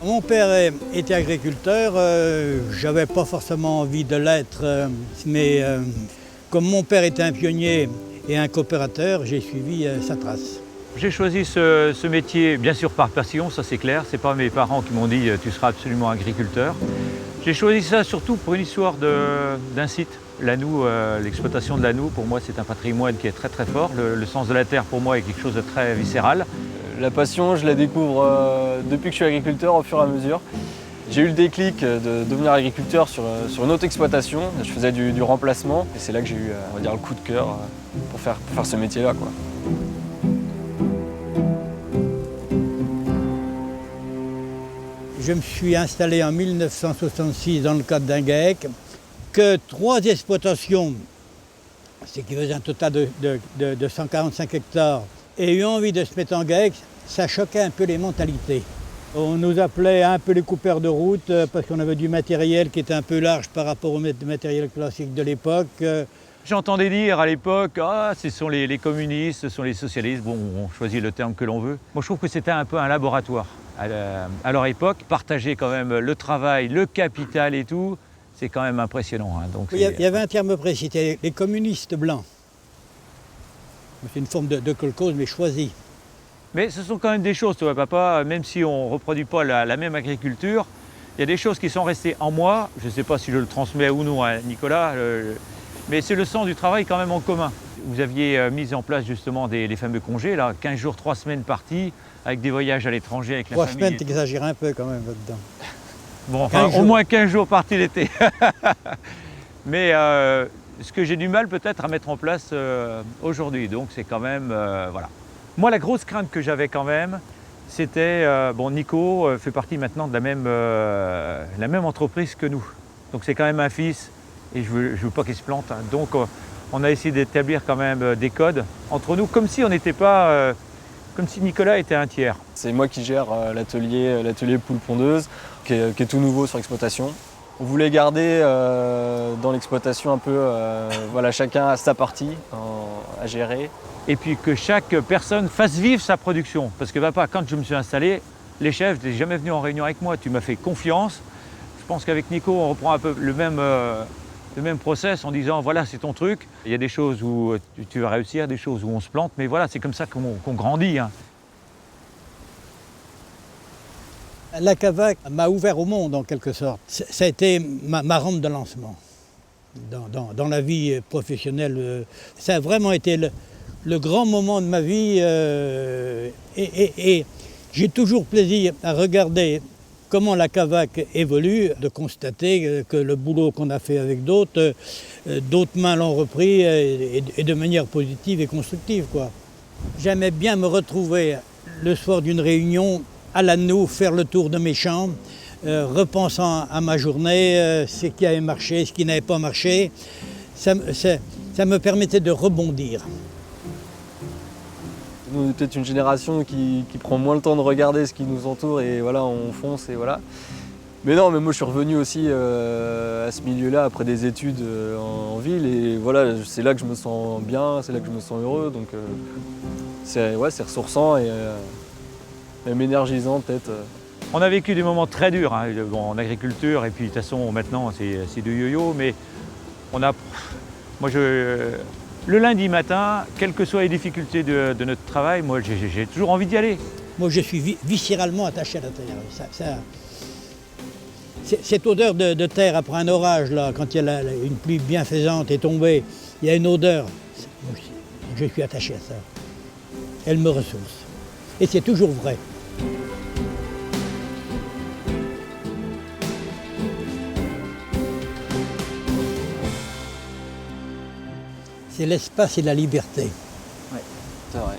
Mon père était agriculteur, j'avais pas forcément envie de l'être, mais comme mon père était un pionnier et un coopérateur, j'ai suivi sa trace. J'ai choisi ce métier, bien sûr par passion, ça c'est clair. C'est pas mes parents qui m'ont dit tu seras absolument agriculteur. J'ai choisi ça surtout pour une histoire d'un site. L'Annou, l'exploitation de l'Annou, pour moi c'est un patrimoine qui est très très fort. Le sens de la terre pour moi est quelque chose de très viscéral. La passion, je la découvre depuis que je suis agriculteur au fur et à mesure. J'ai eu le déclic de devenir agriculteur sur une autre exploitation. Je faisais du remplacement et c'est là que j'ai eu on va dire, le coup de cœur pour faire ce métier-là, quoi. Je me suis installé en 1966 dans le cadre d'un GAEC, que 3 exploitations, ce qui faisait un total de 145 hectares, aient eu envie de se mettre en GAEC, ça choquait un peu les mentalités. On nous appelait un peu les coupeurs de route parce qu'on avait du matériel qui était un peu large par rapport au matériel classique de l'époque. J'entendais dire à l'époque, ce sont les communistes, ce sont les socialistes, bon, on choisit le terme que l'on veut. Moi je trouve que c'était un peu un laboratoire. À leur époque, partager quand même le travail, le capital et tout, c'est quand même impressionnant. Hein. Donc, il y avait un terme précis, c'était les communistes blancs. C'est une forme de kolkhoz, mais choisie. Mais ce sont quand même des choses, tu vois, papa, même si on ne reproduit pas la même agriculture, il y a des choses qui sont restées en moi. Je ne sais pas si je le transmets ou non à Nicolas, mais c'est le sens du travail quand même en commun. Vous aviez mis en place justement les fameux congés, là, 15 jours, 3 semaines parties, avec des voyages à l'étranger avec la famille. 3 semaines, t'exagères un peu quand même là-dedans. Bon, enfin, au moins 15 jours partis l'été. Mais ce que j'ai du mal peut-être à mettre en place aujourd'hui, donc c'est quand même, voilà. Moi, la grosse crainte que j'avais quand même, c'était, bon, Nico fait partie maintenant de la même entreprise que nous. Donc c'est quand même un fils et je veux pas qu'il se plante. Hein. Donc on a essayé d'établir quand même des codes entre nous, comme si on n'était pas, comme si Nicolas était un tiers. C'est moi qui gère l'atelier poule pondeuse, qui est tout nouveau sur l'exploitation. On voulait garder dans l'exploitation un peu, voilà, chacun a sa partie à gérer. Et puis que chaque personne fasse vivre sa production. Parce que papa, quand je me suis installé, les chefs n'étaient jamais venus en réunion avec moi. Tu m'as fait confiance. Je pense qu'avec Nico, on reprend un peu le même process en disant voilà, c'est ton truc. Il y a des choses où tu vas réussir, des choses où on se plante. Mais voilà, c'est comme ça qu'on grandit. Hein. La CAVAC m'a ouvert au monde en quelque sorte. Ça a été ma rampe de lancement dans la vie professionnelle. Ça a vraiment été le grand moment de ma vie et j'ai toujours plaisir à regarder comment la CAVAC évolue, de constater que le boulot qu'on a fait avec d'autres mains l'ont repris et de manière positive et constructive, quoi. J'aimais bien me retrouver le soir d'une réunion à l'Annou, faire le tour de mes champs, repensant à ma journée, ce qui avait marché, ce qui n'avait pas marché. Ça me permettait de rebondir. Nous, on est peut-être une génération qui prend moins le temps de regarder ce qui nous entoure et voilà, on fonce et voilà. Mais non, mais moi je suis revenu aussi à ce milieu-là après des études en ville et voilà, c'est là que je me sens bien, c'est là que je me sens heureux. Donc c'est ressourçant et même énergisant peut-être. On a vécu des moments très durs hein, bon, en agriculture et puis de toute façon maintenant c'est du yo-yo, mais le lundi matin, quelles que soient les difficultés de notre travail, moi j'ai toujours envie d'y aller. Moi je suis viscéralement attaché à la terre. Cette odeur de terre après un orage, là, quand il y a une pluie bienfaisante est tombée, il y a une odeur. Je suis attaché à ça. Elle me ressource. Et c'est toujours vrai. C'est l'espace et la liberté. Ouais, c'est vrai.